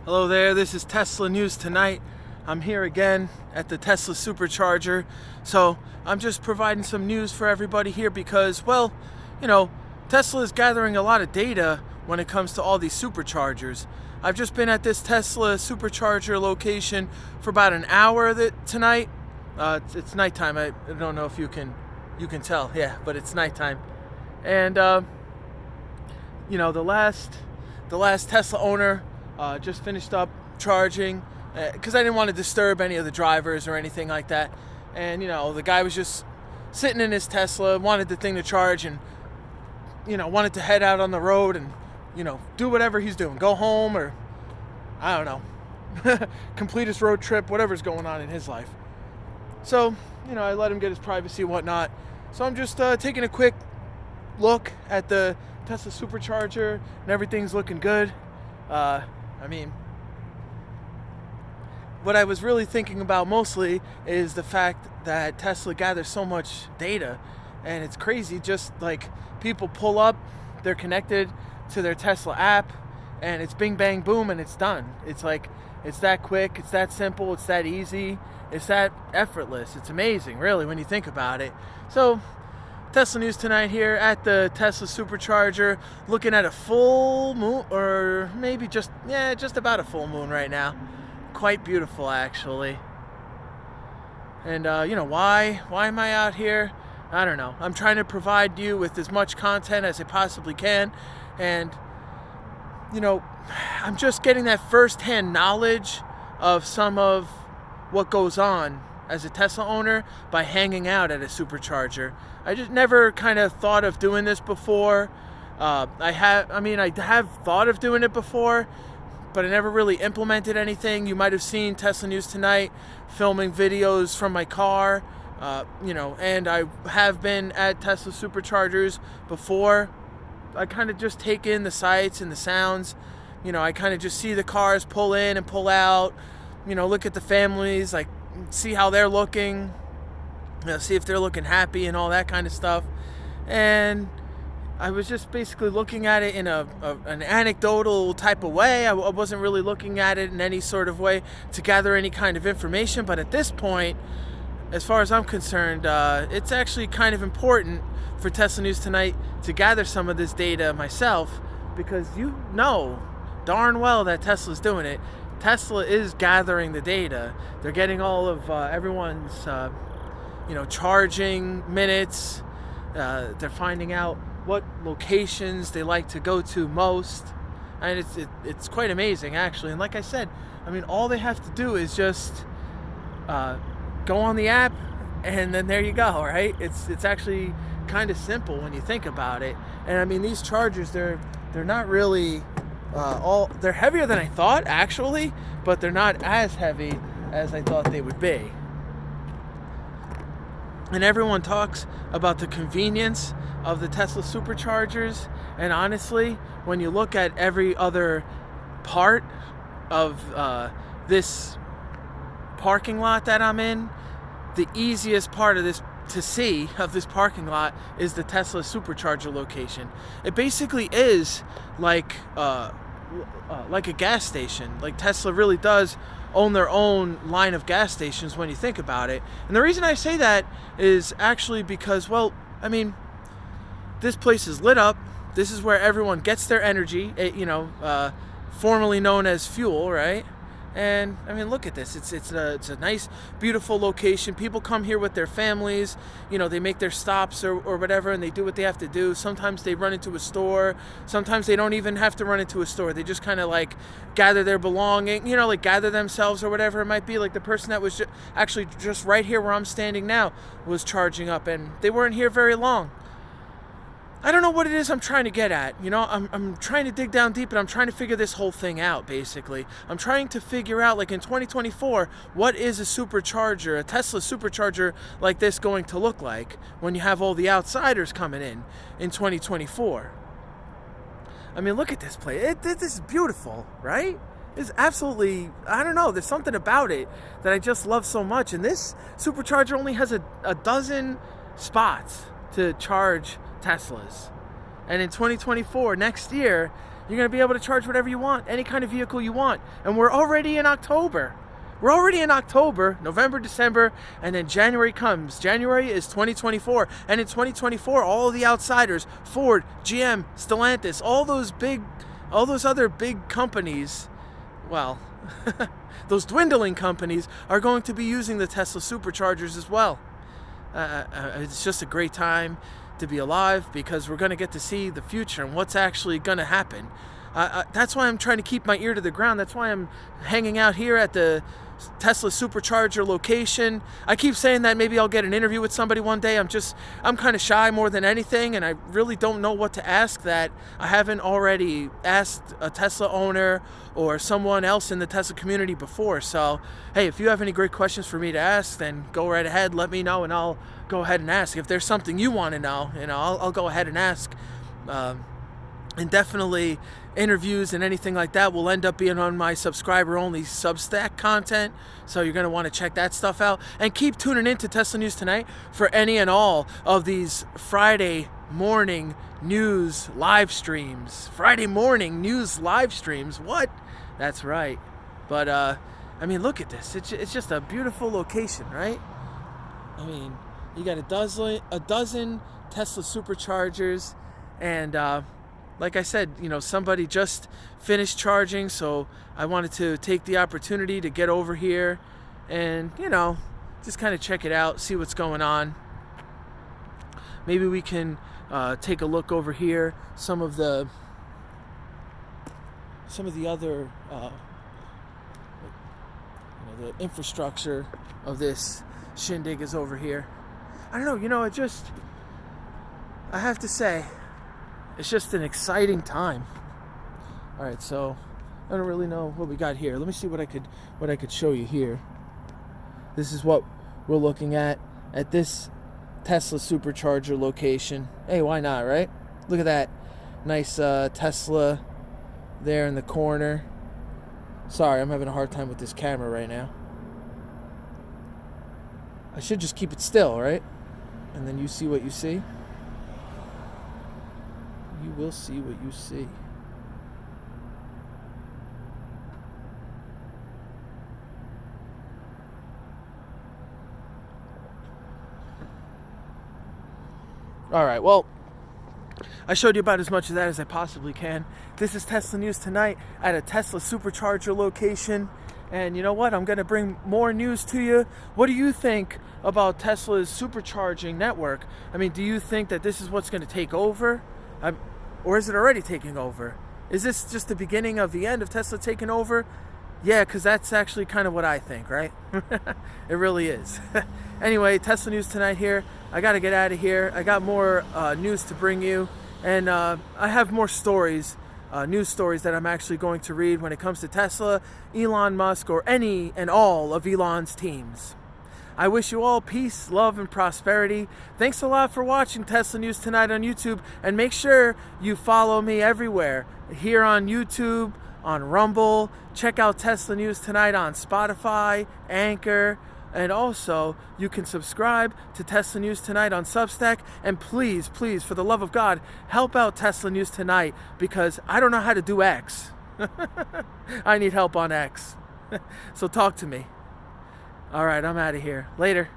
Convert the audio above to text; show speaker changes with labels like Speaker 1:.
Speaker 1: Hello there, this is Tesla News Tonight. I'm here again at the Tesla Supercharger. So I'm just providing some news for everybody here because, well, Tesla is gathering a lot of data when it comes to all these superchargers. I've just been at this Tesla Supercharger location for about an hour tonight. It's nighttime. I don't know if you can tell, yeah, but it's nighttime. And the last Tesla owner just finished up charging because I didn't want to disturb any of the drivers or anything like that. And the guy was just sitting in his Tesla, wanted the thing to charge, and wanted to head out on the road and do whatever he's doing, go home, or I don't know, complete his road trip, whatever's going on in his life. So I let him get his privacy and whatnot. So I'm just taking a quick look at the Tesla Supercharger, and everything's looking good. What I was really thinking about mostly is the fact that Tesla gathers so much data, and it's crazy. Just like people pull up, they're connected to their Tesla app, and it's bing bang boom, and it's done. It's like, it's that quick, it's that simple, it's that easy, it's that effortless. It's amazing, really, when you think about it. So Tesla News Tonight here at the Tesla Supercharger, looking at a full moon, or maybe just about a full moon right now. Quite beautiful, actually. And why am I out here? I don't know. I'm trying to provide you with as much content as I possibly can, and I'm just getting that first-hand knowledge of some of what goes on as a Tesla owner by hanging out at a supercharger. I just never kind of thought of doing this before. I have thought of doing it before, but I never really implemented anything. You might have seen Tesla News Tonight filming videos from my car, and I have been at Tesla Superchargers before. I kind of just take in the sights and the sounds. I kind of just see the cars pull in and pull out, look at the families, like see how they're looking, see if they're looking happy and all that kind of stuff. And I was just basically looking at it in an anecdotal type of way. I wasn't really looking at it in any sort of way to gather any kind of information. But at this point, as far as I'm concerned, it's actually kind of important for Tesla News Tonight to gather some of this data myself, because darn well that Tesla's doing it. Tesla is gathering the data. They're getting all of everyone's charging minutes. They're finding out what locations they like to go to most, and it's quite amazing, actually. And like I said, all they have to do is just go on the app, and then there you go, right? It's actually kind of simple when you think about it. And these chargers, they're not really they're heavier than I thought, actually, but they're not as heavy as I thought they would be. And everyone talks about the convenience of the Tesla Superchargers, and honestly, when you look at every other part of this parking lot that I'm in, the easiest part of this parking lot is the Tesla Supercharger location. It basically is like a gas station. Like, Tesla really does own their own line of gas stations when you think about it. And the reason I say that is actually because, this place is lit up. This is where everyone gets their energy, formerly known as fuel, right? And look at this. It's a nice, beautiful location. People come here with their families. They make their stops or whatever, and they do what they have to do. Sometimes they run into a store. Sometimes they don't even have to run into a store. They just kind of like gather their belonging, gather themselves or whatever it might be. Like the person that was actually just right here where I'm standing now was charging up, and they weren't here very long. I don't know what it is I'm trying to get at. I'm trying to dig down deep, and I'm trying to figure this whole thing out, basically. I'm trying to figure out, like, in 2024, what is a supercharger, a Tesla Supercharger like this going to look like when you have all the outsiders coming in 2024? Look at this place. This is beautiful, right? It's absolutely, I don't know, there's something about it that I just love so much. And this supercharger only has a dozen spots to charge Teslas. And in 2024, next year, You're going to be able to charge whatever you want, any kind of vehicle you want. And we're already in October. We're already in October, November, December, and then January comes. January is 2024. And in 2024, all of the outsiders, Ford, GM, Stellantis, all those other big companies, well, those dwindling companies are going to be using the Tesla Superchargers as well. It's just a great time to be alive because we're going to get to see the future and what's actually going to happen. That's why I'm trying to keep my ear to the ground. That's why I'm hanging out here at the Tesla Supercharger location. I keep saying that maybe I'll get an interview with somebody one day. I'm kind of shy more than anything, and I really don't know what to ask that I haven't already asked a Tesla owner or someone else in the Tesla community before. So, hey, if you have any great questions for me to ask, then go right ahead, let me know, and I'll go ahead and ask. If there's something you want to know, I'll go ahead and ask. And definitely interviews and anything like that will end up being on my subscriber-only Substack content. So you're going to want to check that stuff out. And keep tuning in to Tesla News Tonight for any and all of these Friday morning news live streams. Friday morning news live streams. What? That's right. But, I mean, look at this. It's just a beautiful location, right? I mean, you got a dozen Tesla Superchargers, and like I said, somebody just finished charging, so I wanted to take the opportunity to get over here and, just kind of check it out, see what's going on. Maybe we can take a look over here. Some of the other, the infrastructure of this shindig is over here. I don't know, I have to say, it's just an exciting time. All right, so I don't really know what we got here. Let me see what I could show you here. This is what we're looking at this Tesla Supercharger location. Hey, why not, right? Look at that nice Tesla there in the corner. Sorry, I'm having a hard time with this camera right now. I should just keep it still, right? And then you see what you see. You will see what you see. All right, well, I showed you about as much of that as I possibly can. This is Tesla News Tonight at a Tesla Supercharger location. And you know what? I'm going to bring more news to you. What do you think about Tesla's supercharging network? I mean, do you think that this is what's going to take over? Or is it already taking over? Is this just the beginning of the end of Tesla taking over? Yeah, because that's actually kind of what I think, right? It really is. Anyway, Tesla News Tonight here. I got to get out of here. I got more news to bring you. And I have more stories, news stories that I'm actually going to read when it comes to Tesla, Elon Musk, or any and all of Elon's teams. I wish you all peace, love, and prosperity. Thanks a lot for watching Tesla News Tonight on YouTube. And make sure you follow me everywhere. Here on YouTube, on Rumble. Check out Tesla News Tonight on Spotify, Anchor. And also, you can subscribe to Tesla News Tonight on Substack. And please, please, for the love of God, help out Tesla News Tonight because I don't know how to do X. I need help on X. So talk to me. All right, I'm out of here. Later.